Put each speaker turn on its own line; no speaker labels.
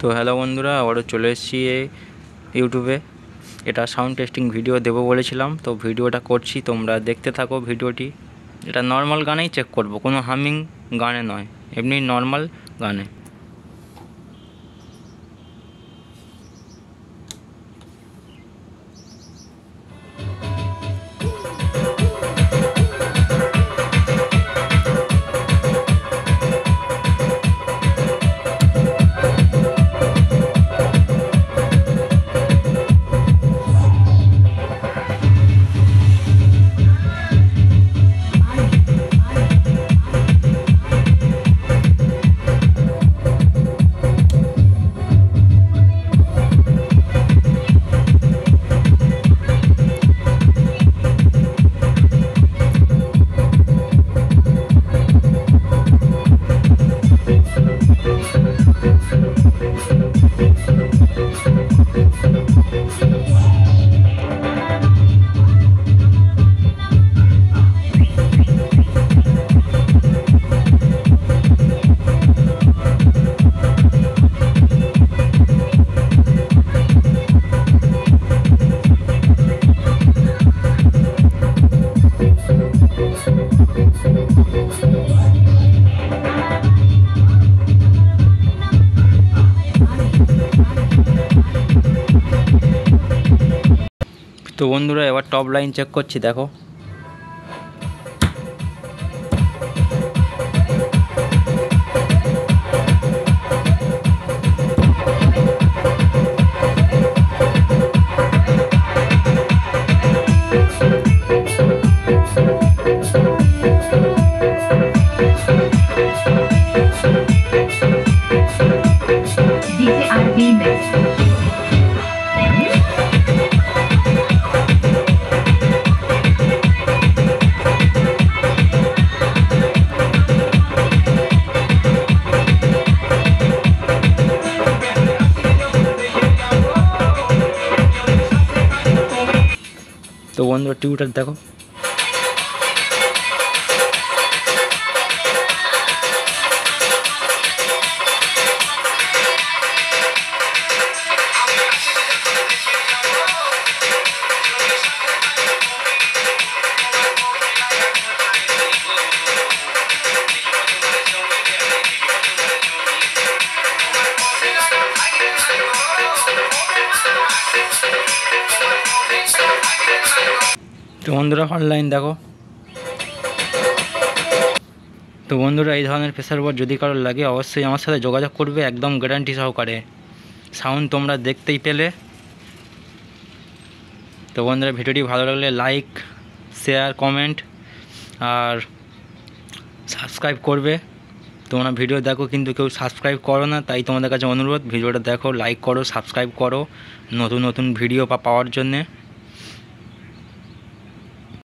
তো হ্যালো বন্ধুরা, আবারও চলে এসেছি ইউটিউবে। এটা সাউন্ড টেস্টিং ভিডিও দেবো বলেছিলাম, তো ভিডিওটা করছি, তোমরা দেখতে থাকো ভিডিওটি। এটা নর্মাল গানেই চেক করব, কোনো হামিং গানে নয়, এমনি নর্মাল গানে। তো বন্ধুরা, এবার টপ লাইন চেক করছি, দেখো। তো বন্ধুরা, টিউটার দেখো। তো বন্ধুরা, অনলাইন দেখো। তো বন্ধুরা, এই ধরনের প্রেসার বোর্ড যদি কারোর লাগে অবশ্যই আমার সাথে যোগাযোগ করবে, একদম গ্যারান্টি সহকারে। সাউন্ড তোমরা দেখতেই পেলে। তো বন্ধুরা, ভিডিওটি ভালো লাগলে লাইক, শেয়ার, কমেন্ট আর সাবস্ক্রাইব করবে। তোমরা ভিডিও দেখো কিন্তু কেউ সাবস্ক্রাইব করো না, তাই তোমাদের কাছে অনুরোধ, ভিডিওটা দেখো, লাইক করো, সাবস্ক্রাইব করো নতুন নতুন ভিডিও পাওয়ার জন্যে।